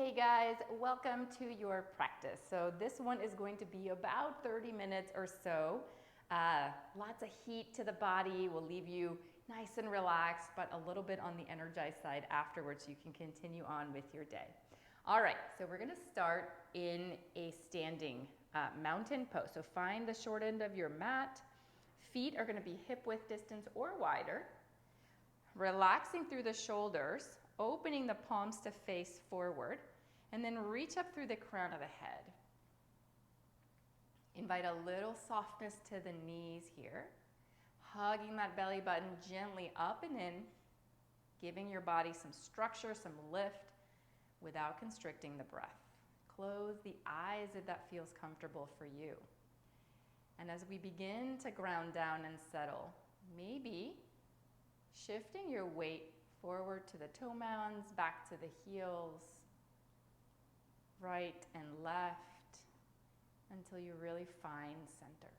Hey guys, welcome to your practice. So this one is going to be about 30 minutes or so. Lots of heat to the body will leave you nice and relaxed, but a little bit on the energized side afterwards so you can continue on with your day. All right, so we're gonna start in a standing mountain pose. So find the short end of your mat. Feet are gonna be hip width distance or wider. Relaxing through the shoulders, opening the palms to face forward, and then reach up through the crown of the head. Invite a little softness to the knees here, hugging that belly button gently up and in, giving your body some structure, some lift, without constricting the breath. Close the eyes if that feels comfortable for you. And as we begin to ground down and settle, maybe shifting your weight forward to the toe mounds, back to the heels, right and left, until you really find center.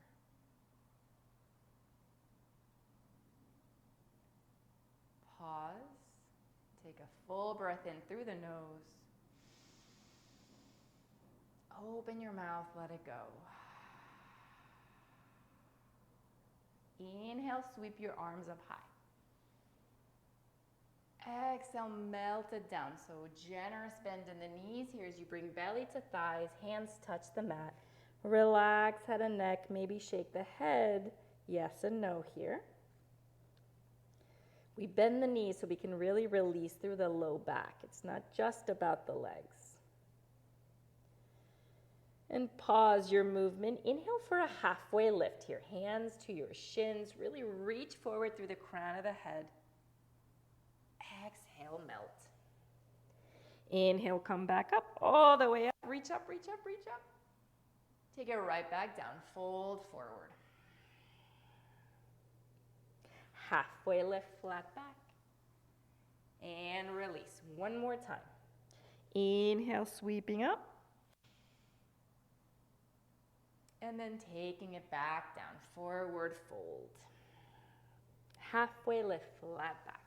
Pause. Take a full breath in through the nose. Open your mouth, let it go. Inhale, sweep your arms up high. Exhale, melt it down. So generous bend in the knees here as you bring belly to thighs, hands touch the mat. Relax head and neck, maybe shake the head, yes and no here. We bend the knees so we can really release through the low back. It's not just about the legs. And pause your movement. Inhale for a halfway lift here. Hands to your shins. Really reach forward through the crown of the head. Exhale, melt. Inhale, come back up, all the way up. Reach up, reach up, reach up. Take it right back down, fold forward. Halfway lift, flat back. And release, one more time. Inhale, sweeping up. And then taking it back down, forward fold. Halfway lift, flat back.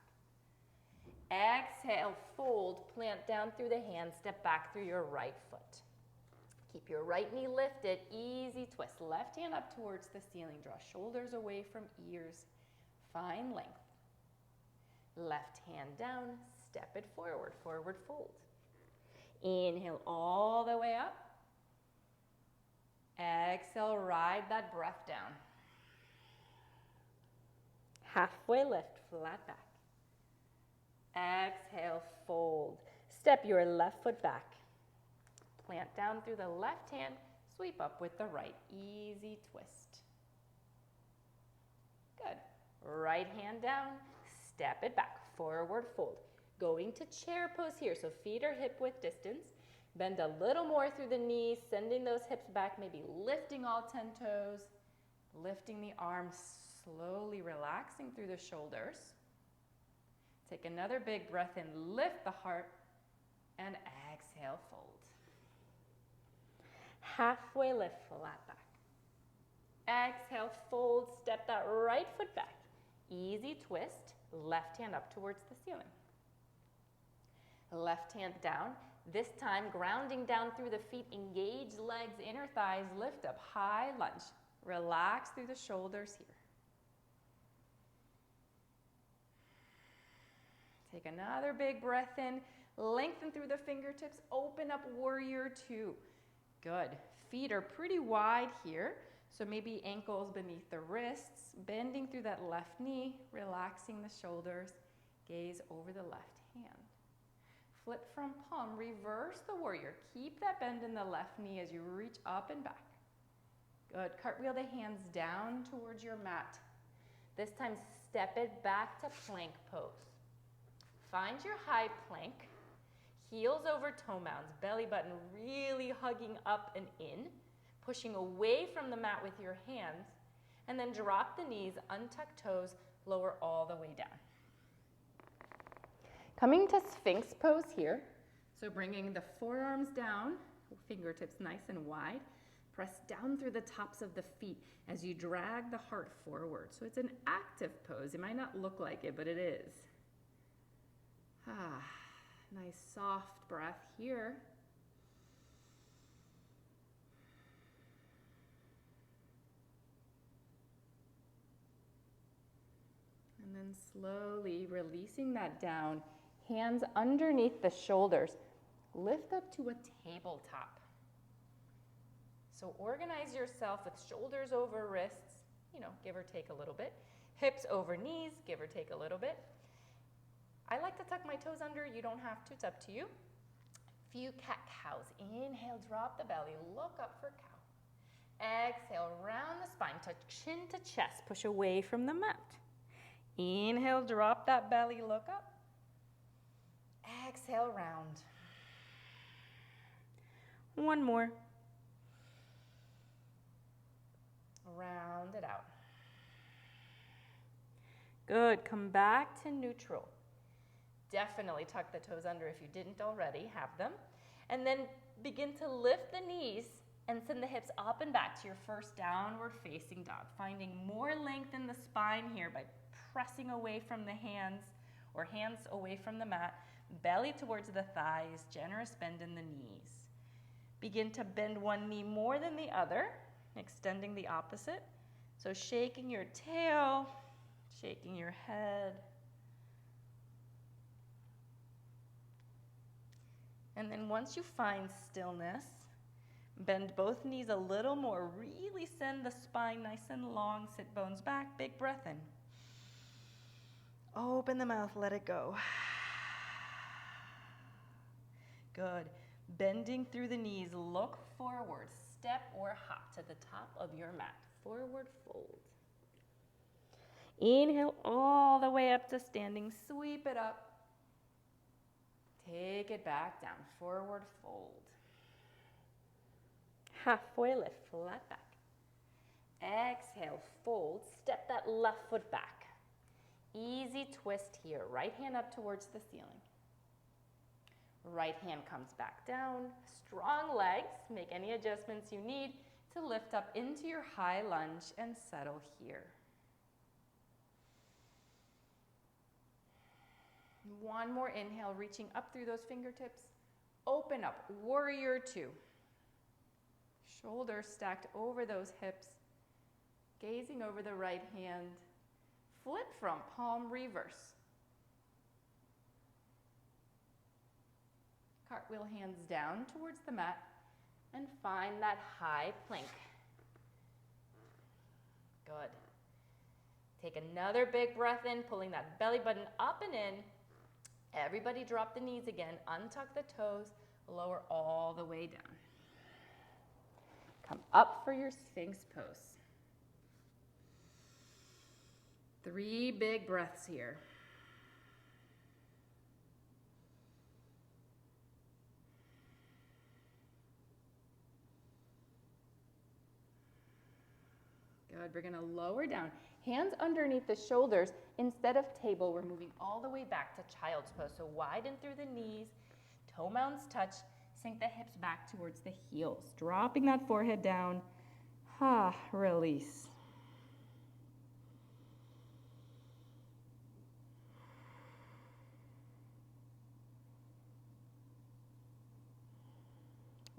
Exhale, fold, plant down through the hands, step back through your right foot. Keep your right knee lifted, easy twist. Left hand up towards the ceiling, draw shoulders away from ears, find length. Left hand down, step it forward, forward fold. Inhale all the way up. Exhale, ride that breath down. Halfway lift, flat back. Exhale, fold. Step your left foot back. Plant down through the left hand, sweep up with the right. Easy twist. Good. Right hand down, step it back, forward fold. Going to chair pose here, so feet are hip width distance. Bend a little more through the knees, sending those hips back, maybe lifting all 10 toes, lifting the arms, slowly relaxing through the shoulders. Take another big breath in, lift the heart, and exhale, fold. Halfway lift, flat back. Exhale, fold, step that right foot back. Easy twist, left hand up towards the ceiling. Left hand down, this time grounding down through the feet, engage legs, inner thighs, lift up, high lunge. Relax through the shoulders here. Take another big breath in, lengthen through the fingertips, open up warrior two. Good. Feet are pretty wide here, so maybe ankles beneath the wrists, bending through that left knee, relaxing the shoulders, gaze over the left hand. Flip from palm, reverse the warrior. Keep that bend in the left knee as you reach up and back. Good. Cartwheel the hands down towards your mat. This time, step it back to plank pose. Find your high plank, heels over toe mounds, belly button really hugging up and in, pushing away from the mat with your hands, and then drop the knees, untuck toes, lower all the way down. Coming to Sphinx pose here, so bringing the forearms down, fingertips nice and wide, press down through the tops of the feet as you drag the heart forward. So it's an active pose. It might not look like it, but it is. Nice soft breath here. And slowly releasing that down, hands underneath the shoulders. Lift up to a tabletop. So organize yourself with shoulders over wrists, give or take a little bit. Hips over knees, give or take a little bit. I like to tuck my toes under. You don't have to. It's up to you. Few cat-cows. Inhale, drop the belly. Look up for cow. Exhale, round the spine. Touch chin to chest. Push away from the mat. Inhale, drop that belly. Look up. Exhale, round. One more. Round it out. Good. Come back to neutral. Definitely tuck the toes under if you didn't already have them. And then begin to lift the knees and send the hips up and back to your first downward facing dog. Finding more length in the spine here by pressing away from the hands or hands away from the mat. Belly towards the thighs, generous bend in the knees. Begin to bend one knee more than the other, extending the opposite. So shaking your tail, shaking your head. And then once you find stillness, bend both knees a little more. Really send the spine nice and long. Sit bones back. Big breath in. Open the mouth. Let it go. Good. Bending through the knees. Look forward. Step or hop to the top of your mat. Forward fold. Inhale all the way up to standing. Sweep it up. Take it back down. Forward fold. Halfway lift. Flat back. Exhale. Fold. Step that left foot back. Easy twist here. Right hand up towards the ceiling. Right hand comes back down. Strong legs. Make any adjustments you need to lift up into your high lunge and settle here. One more inhale, reaching up through those fingertips. Open up, warrior two. Shoulders stacked over those hips. Gazing over the right hand. Flip from palm reverse. Cartwheel hands down towards the mat and find that high plank. Good. Take another big breath in, pulling that belly button up and in. Everybody drop the knees again, untuck the toes, lower all the way down. Come up for your Sphinx pose. 3 big breaths here. Good, we're gonna lower down. Hands underneath the shoulders. Instead of table, we're moving all the way back to child's pose. So widen through the knees, toe mounts touch, sink the hips back towards the heels. Dropping that forehead down. Release.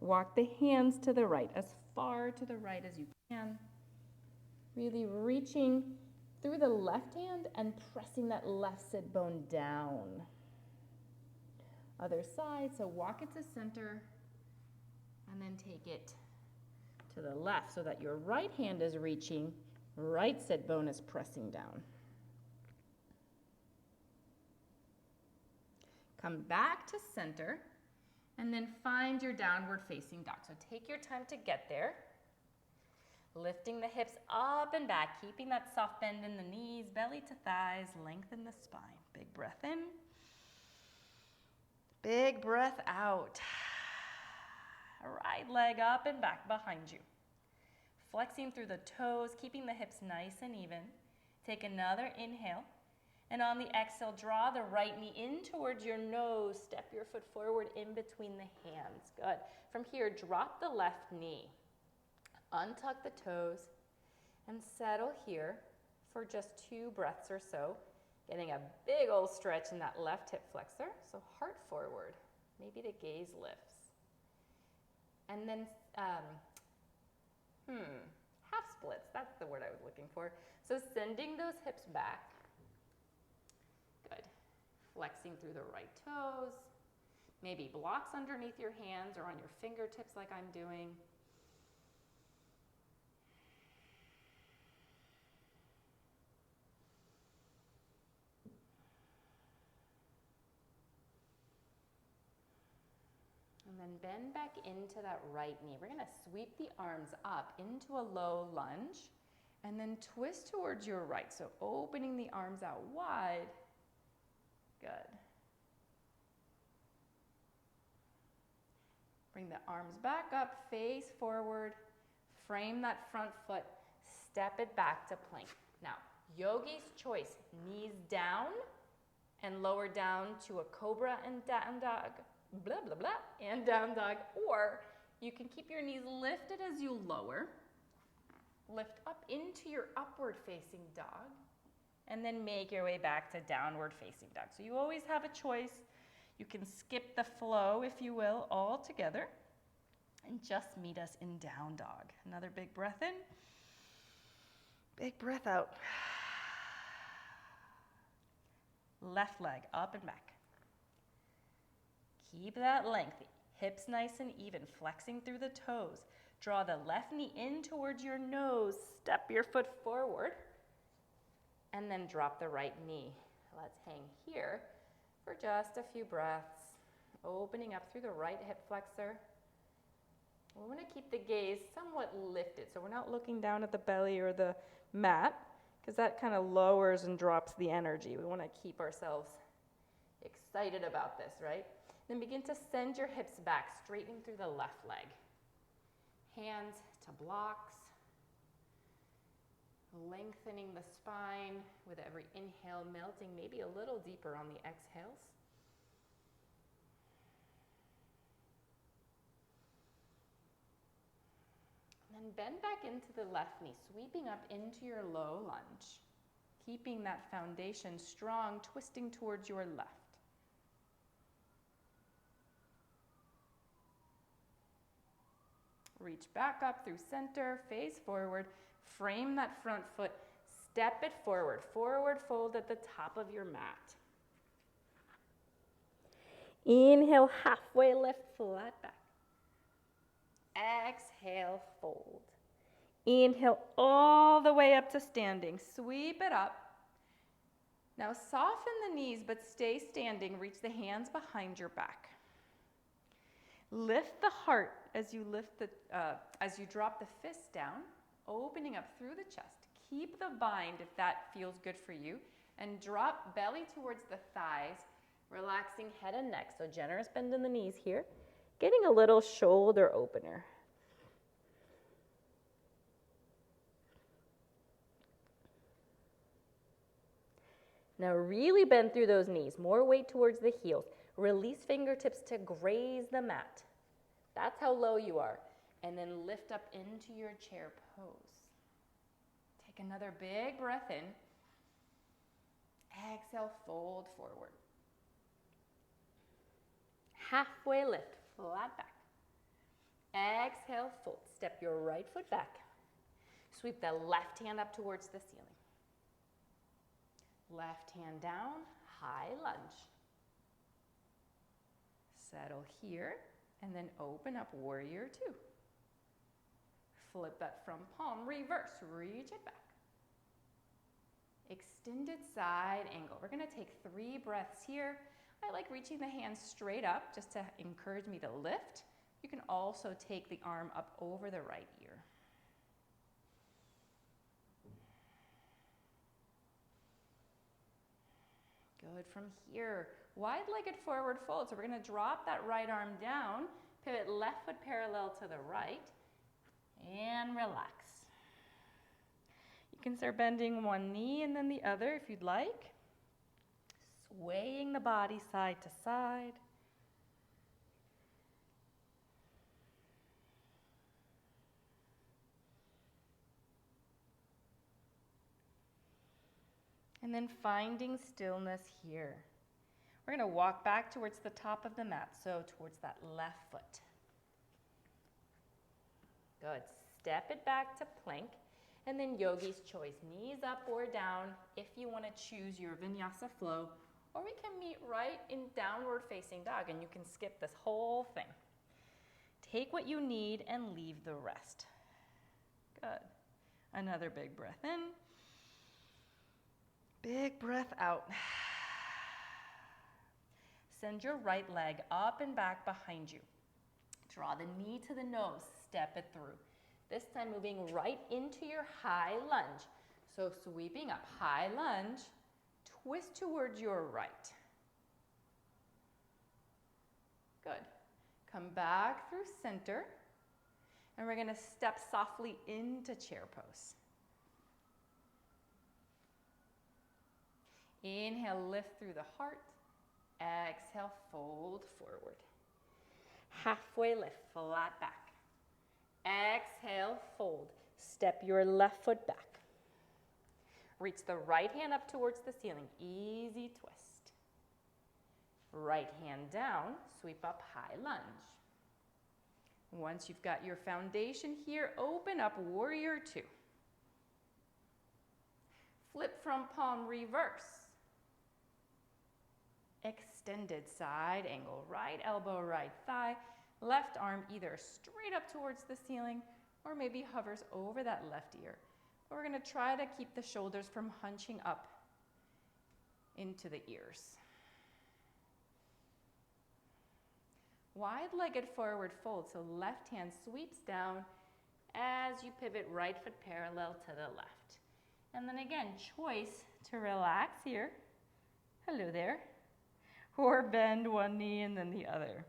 Walk the hands to the right, as far to the right as you can. Really reaching through the left hand and pressing that left sit bone down. Other side, so walk it to center and then take it to the left so that your right hand is reaching, right sit bone is pressing down. Come back to center and then find your downward facing dog. So take your time to get there. Lifting the hips up and back, keeping that soft bend in the knees, belly to thighs, lengthen the spine. Big breath in. Big breath out. Right leg up and back behind you. Flexing through the toes, keeping the hips nice and even. Take another inhale. And on the exhale, draw the right knee in towards your nose. Step your foot forward in between the hands. Good. From here, drop the left knee. Untuck the toes and settle here for just 2 breaths or so. Getting a big old stretch in that left hip flexor. So heart forward. Maybe the gaze lifts. And then half splits. That's the word I was looking for. So sending those hips back. flexing through the right toes. Maybe blocks underneath your hands or on your fingertips like I'm doing. And then bend back into that right knee. We're gonna sweep the arms up into a low lunge and then twist towards your right. So opening the arms out wide. Good. Bring the arms back up, face forward, frame that front foot, step it back to plank. Now, yogi's choice, knees down and lower down to a cobra and down dog, blah, blah, blah, and down dog, or you can keep your knees lifted as you lower, lift up into your upward facing dog, and then make your way back to downward facing dog. So you always have a choice. You can skip the flow, if you will, altogether, and just meet us in down dog. Another big breath in, big breath out. Left leg up and back. Keep that length, hips nice and even, flexing through the toes. Draw the left knee in towards your nose, step your foot forward, and then drop the right knee. Let's hang here for just a few breaths, opening up through the right hip flexor. We want to keep the gaze somewhat lifted, so we're not looking down at the belly or the mat, because that kind of lowers and drops the energy. We want to keep ourselves excited about this, right? Then begin to send your hips back, straightening through the left leg. Hands to blocks, lengthening the spine with every inhale, melting maybe a little deeper on the exhales. And then bend back into the left knee, sweeping up into your low lunge, keeping that foundation strong, twisting towards your left. Reach back up through center, face forward, frame that front foot, step it forward, forward fold at the top of your mat. Inhale, halfway lift, flat back. Exhale, fold. Inhale all the way up to standing, sweep it up. Now soften the knees, but stay standing, reach the hands behind your back. Lift the heart as you drop the fists down, opening up through the chest. Keep the bind if that feels good for you, and drop belly towards the thighs, relaxing head and neck. So generous bend in the knees here, getting a little shoulder opener. Now really bend through those knees, more weight towards the heels. Release fingertips to graze the mat. That's how low you are. And then lift up into your chair pose. Take another big breath in. Exhale, fold forward. Halfway lift, flat back. Exhale, fold. Step your right foot back. Sweep the left hand up towards the ceiling. Left hand down, high lunge. Settle here, and then open up, warrior two. Flip that front palm, reverse, reach it back. Extended side angle. We're gonna take 3 breaths here. I like reaching the hands straight up just to encourage me to lift. You can also take the arm up over the right ear. Good. From here, wide-legged forward fold. So we're going to drop that right arm down, pivot left foot parallel to the right, and relax. You can start bending one knee and then the other if you'd like. Swaying the body side to side. And then finding stillness here. We're going to walk back towards the top of the mat, so towards that left foot. Good. Step it back to plank, and then yogi's choice. Knees up or down if you want to choose your vinyasa flow, or we can meet right in downward facing dog, and you can skip this whole thing. Take what you need and leave the rest. Good. Another big breath in. Big breath out. Send your right leg up and back behind you. Draw the knee to the nose, step it through. This time moving right into your high lunge. So sweeping up, high lunge, twist towards your right. Good. Come back through center, and we're gonna step softly into chair pose. Inhale, lift through the heart. Exhale, fold forward. Halfway lift, flat back. Exhale, fold. Step your left foot back. Reach the right hand up towards the ceiling. Easy twist. Right hand down, sweep up, high lunge. Once you've got your foundation here, open up, warrior two. Flip from palm, reverse. Extended side angle, right elbow, right thigh, left arm either straight up towards the ceiling or maybe hovers over that left ear. But we're gonna try to keep the shoulders from hunching up into the ears. Wide-legged forward fold, so left hand sweeps down as you pivot, right foot parallel to the left. And then again, choice to relax here. Hello there. Or bend one knee and then the other.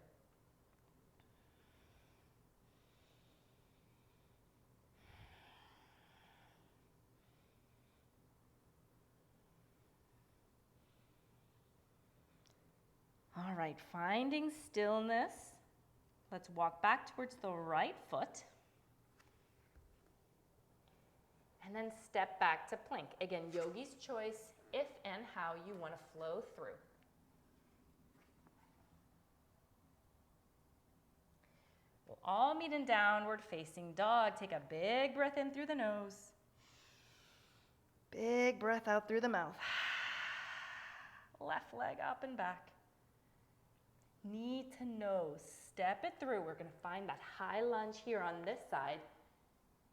All right, finding stillness. Let's walk back towards the right foot. And then step back to plank. Again, yogi's choice, if and how you want to flow through. We'll all meet in downward facing dog. Take a big breath in through the nose. Big breath out through the mouth. Left leg up and back. Knee to nose. Step it through. We're going to find that high lunge here on this side.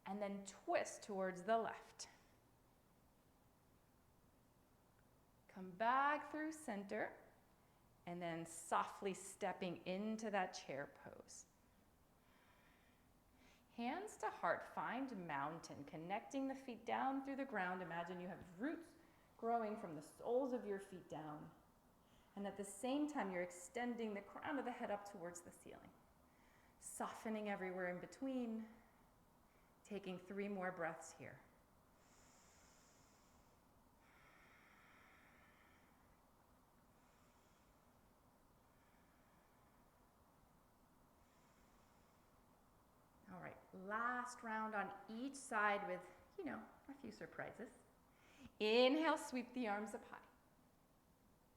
And then twist towards the left. Come back through center. And then softly stepping into that chair pose. Hands to heart, find mountain, connecting the feet down through the ground. Imagine you have roots growing from the soles of your feet down. And at the same time, you're extending the crown of the head up towards the ceiling. Softening everywhere in between. Taking 3 more breaths here. All right, last round on each side with, a few surprises. Inhale, sweep the arms up high.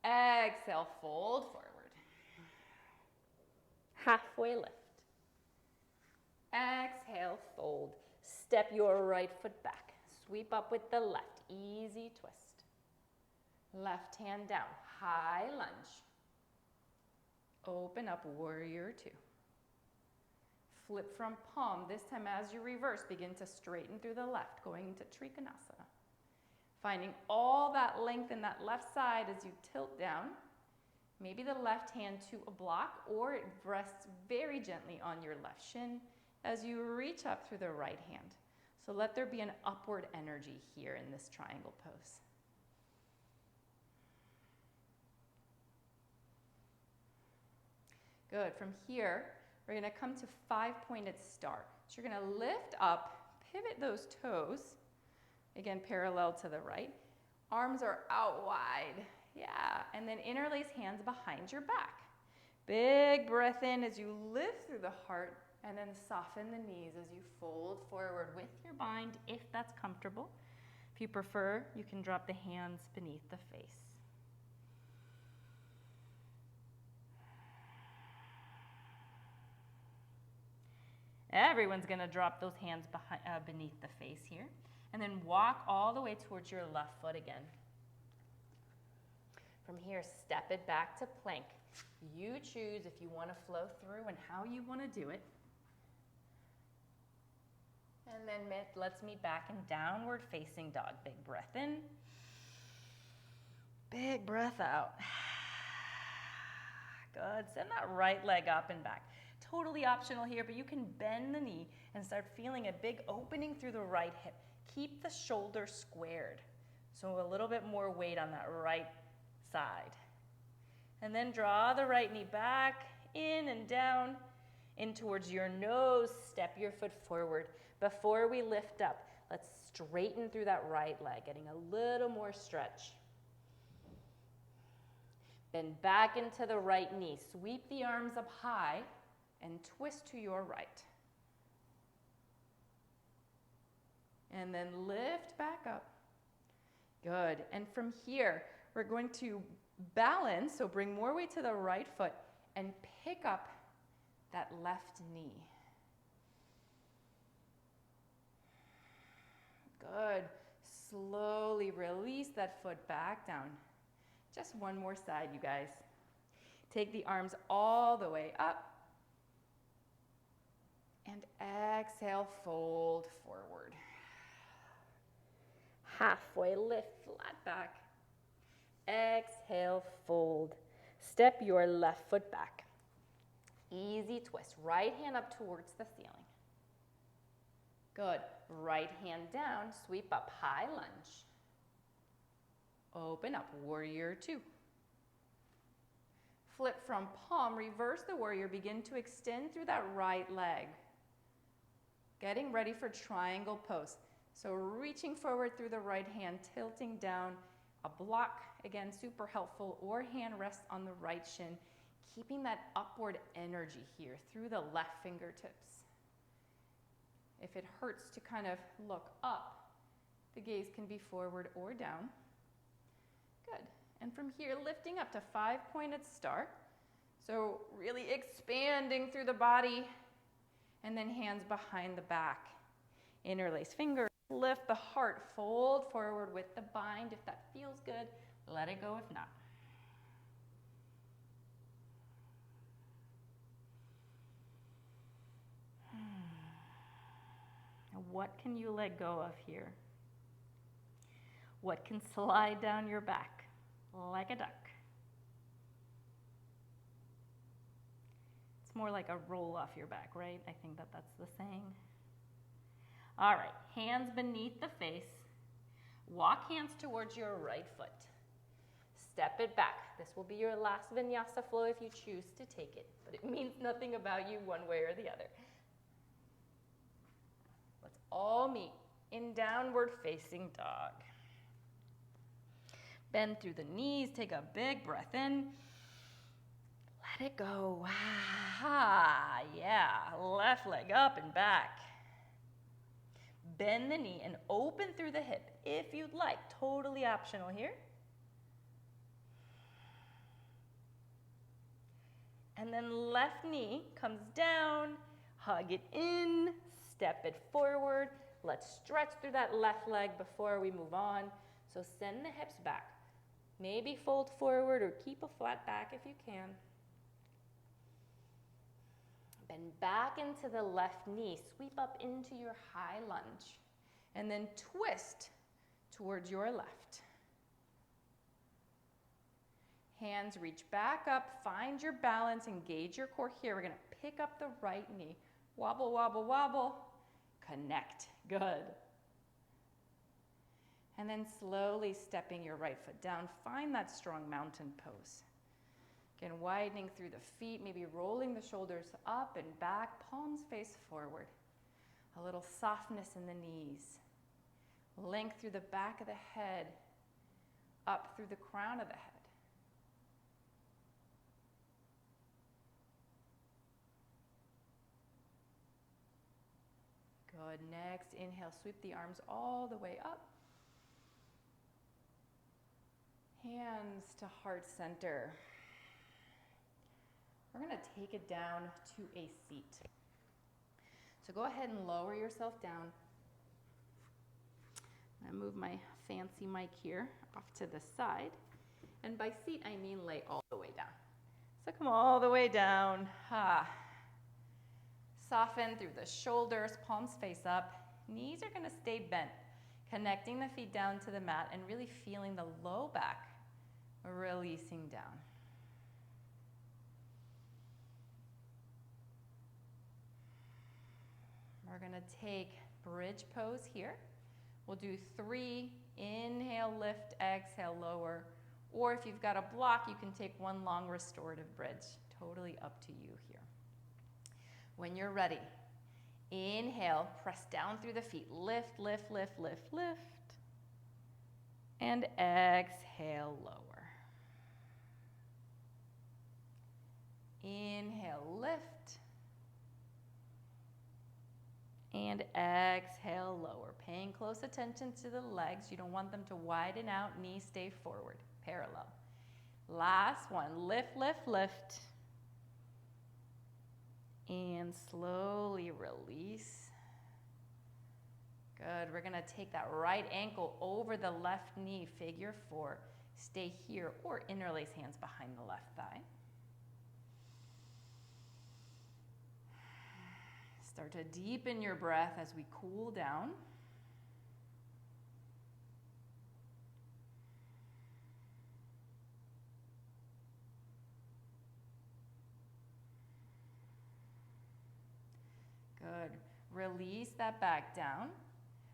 Exhale, fold forward. Halfway lift. Exhale, fold. Step your right foot back. Sweep up with the left. Easy twist. Left hand down. High lunge. Open up, warrior two. Flip from palm. This time as you reverse, begin to straighten through the left, going into Trikonasana. Finding all that length in that left side as you tilt down. Maybe the left hand to a block, or it rests very gently on your left shin as you reach up through the right hand. So let there be an upward energy here in this triangle pose. Good. From here, we're going to come to 5-pointed star. So you're going to lift up, pivot those toes. Again, parallel to the right. Arms are out wide. Yeah. And then interlace hands behind your back. Big breath in as you lift through the heart, and then soften the knees as you fold forward with your bind, if that's comfortable. If you prefer, you can drop the hands beneath the face. Everyone's going to drop those hands beneath the face here. And then walk all the way towards your left foot again. From here, step it back to plank. You choose if you want to flow through and how you want to do it. And then let's meet back in downward facing dog. Big breath in. Big breath out. Good. Send that right leg up and back. Totally optional here, but you can bend the knee and start feeling a big opening through the right hip. Keep the shoulder squared. So a little bit more weight on that right side. And then draw the right knee back, in and down, in towards your nose. Step your foot forward. Before we lift up, let's straighten through that right leg, getting a little more stretch. Bend back into the right knee. Sweep the arms up high and twist to your right. And then lift back up. Good. And from here, we're going to balance, so bring more weight to the right foot and pick up that left knee. Good. Slowly release that foot back down. Just one more side, you guys. Take the arms all the way up. And exhale, fold forward. Halfway lift, flat back. Exhale, fold. Step your left foot back. Easy twist. Right hand up towards the ceiling. Good. Right hand down, sweep up, high lunge. Open up, warrior two. Flip from palm, reverse the warrior, begin to extend through that right leg. Getting ready for triangle pose. So reaching forward through the right hand, tilting down, a block, again, super helpful, or hand rests on the right shin, keeping that upward energy here through the left fingertips. If it hurts to kind of look up, the gaze can be forward or down. Good. And from here, lifting up to 5-pointed star. So really expanding through the body, and then hands behind the back. Interlace fingers, lift the heart, fold forward with the bind. If that feels good, let it go if not. What can you let go of here? What can slide down your back like a duck? It's more like a roll off your back, right? I think that's the saying. All right, hands beneath the face. Walk hands towards your right foot. Step it back. This will be your last vinyasa flow if you choose to take it, but it means nothing about you one way or the other. Let's all meet in downward facing dog. Bend through the knees, take a big breath in. Let it go. Ah, yeah, left leg up and back. Bend the knee and open through the hip if you'd like. Totally optional here. And then left knee comes down, hug it in, step it forward. Let's stretch through that left leg before we move on. So send the hips back. Maybe fold forward or keep a flat back if you can. Bend back into the left knee. Sweep up into your high lunge. And then twist towards your left. Hands reach back up. Find your balance. Engage your core here. We're going to pick up the right knee. Wobble, wobble, wobble. Connect. Good. And then slowly stepping your right foot down. Find that strong mountain pose. Again, widening through the feet, maybe rolling the shoulders up and back, palms face forward. A little softness in the knees. Length through the back of the head, up through the crown of the head. Good. Next, inhale, sweep the arms all the way up. Hands to heart center. We're going to take it down to a seat. So go ahead and lower yourself down. I'm going to move my fancy mic here off to the side. And by seat, I mean lay all the way down. So come all the way down. Soften through the shoulders, palms face up. Knees are going to stay bent, connecting the feet down to the mat and really feeling the low back releasing down. We're going to take bridge pose here. We'll do 3, inhale, lift, exhale, lower. Or if you've got a block, you can take 1 long restorative bridge. Totally up to you here. When you're ready, inhale, press down through the feet. Lift, lift, lift, lift, lift. And exhale, lower. Inhale, lift. And exhale, lower. Paying close attention to the legs. You don't want them to widen out. Knees stay forward, parallel. Last one. Lift, lift, lift. And slowly release. Good. We're going to take that right ankle over the left knee, figure 4. Stay here or interlace hands behind the left thigh. Start to deepen your breath as we cool down. Good. Release that back down.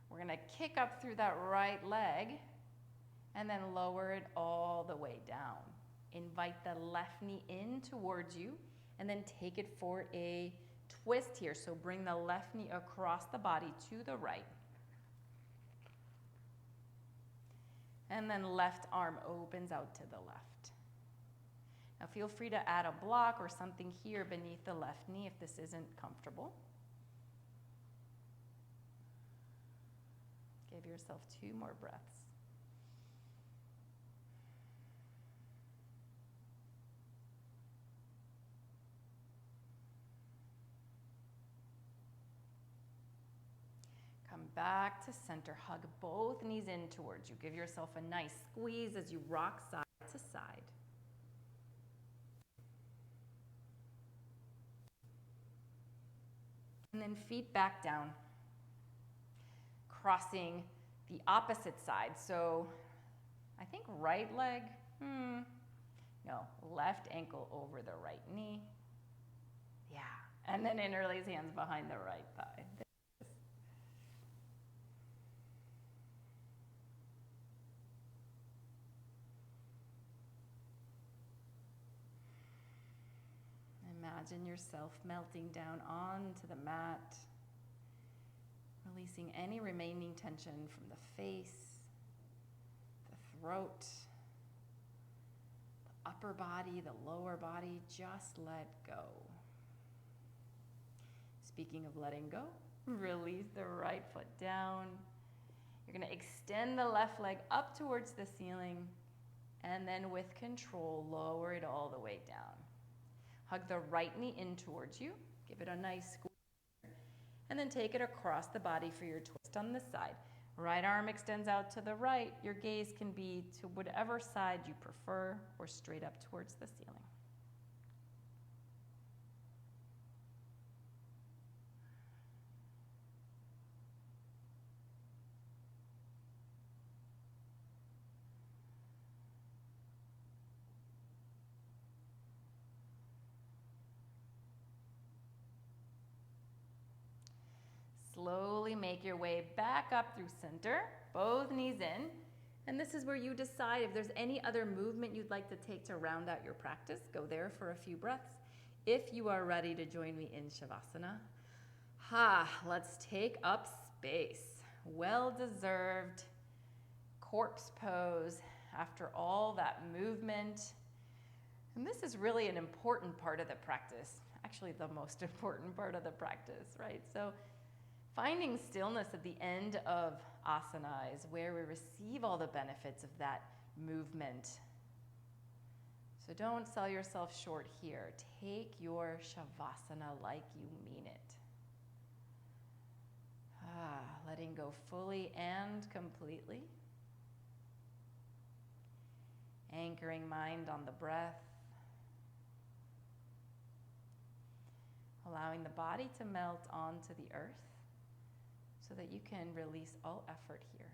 We're going to kick up through that right leg and then lower it all the way down. Invite the left knee in towards you and then take it for a twist here. So bring the left knee across the body to the right. And then left arm opens out to the left. Now feel free to add a block or something here beneath the left knee if this isn't comfortable. Give yourself 2 more breaths. Come back to center. Hug both knees in towards you. Give yourself a nice squeeze as you rock side to side. And then feet back down. Crossing the opposite side. So I think right leg, no, left ankle over the right knee. Yeah, and then interlace hands behind the right thigh. Imagine yourself melting down onto the mat. Releasing any remaining tension from the face, the throat, the upper body, the lower body. Just let go. Speaking of letting go, release the right foot down. You're going to extend the left leg up towards the ceiling and then with control, lower it all the way down. Hug the right knee in towards you. Give it a nice squeeze. And then take it across the body for your twist on this side. Right arm extends out to the right. Your gaze can be to whatever side you prefer or straight up towards the ceiling. Slowly make your way back up through center, both knees in. And this is where you decide if there's any other movement you'd like to take to round out your practice. Go there for a few breaths. If you are ready to join me in Shavasana, let's take up space. Well-deserved corpse pose after all that movement. And this is really an important part of the practice, actually the most important part of the practice, right? So finding stillness at the end of asana is where we receive all the benefits of that movement. So don't sell yourself short here. Take your Shavasana like you mean it. Letting go fully and completely. Anchoring mind on the breath. Allowing the body to melt onto the earth so that you can release all effort here.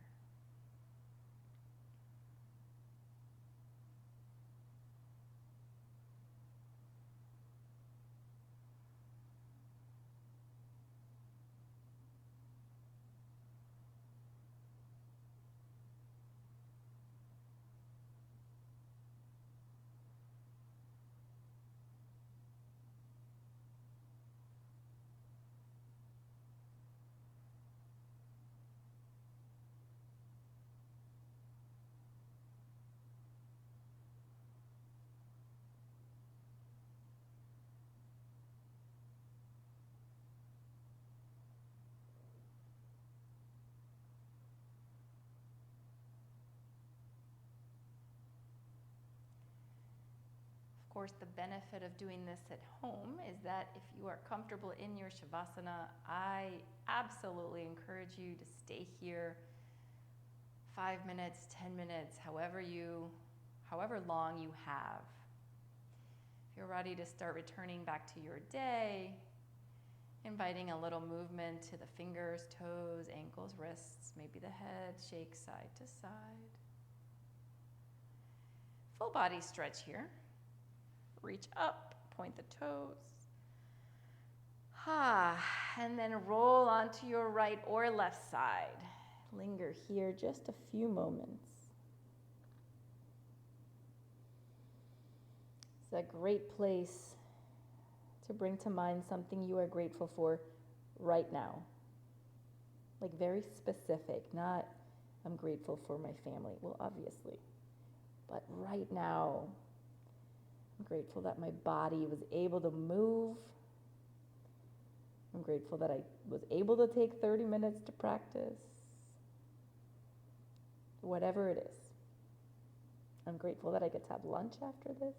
Of course, the benefit of doing this at home is that if you are comfortable in your Shavasana, I absolutely encourage you to stay here 5 minutes, 10 minutes, however long you have. If you're ready to start returning back to your day, inviting a little movement to the fingers, toes, ankles, wrists, maybe the head, shake side to side. Full body stretch here. Reach up, point the toes. And then roll onto your right or left side. Linger here just a few moments. It's a great place to bring to mind something you are grateful for right now. Like very specific, not I'm grateful for my family. Well, obviously. But right now, I'm grateful that my body was able to move. I'm grateful that I was able to take 30 minutes to practice. Whatever it is. I'm grateful that I get to have lunch after this.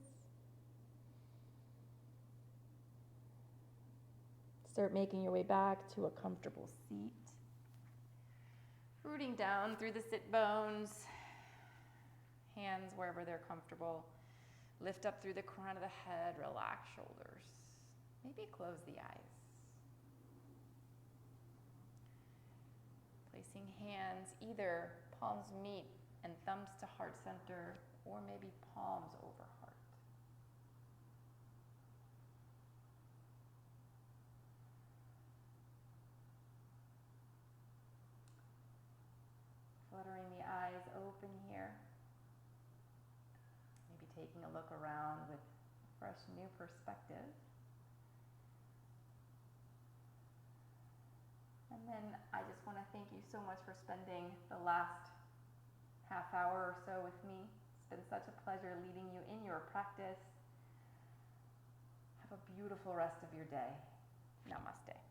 Start making your way back to a comfortable seat. Rooting down through the sit bones. Hands wherever they're comfortable. Lift up through the crown of the head, relax shoulders. Maybe close the eyes. Placing hands, either palms meet and thumbs to heart center, or maybe palms over heart. Fluttering the eyes open here. Maybe taking a look around with a fresh new perspective. And then I just want to thank you so much for spending the last half hour or so with me. It's been such a pleasure leading you in your practice. Have a beautiful rest of your day. Namaste.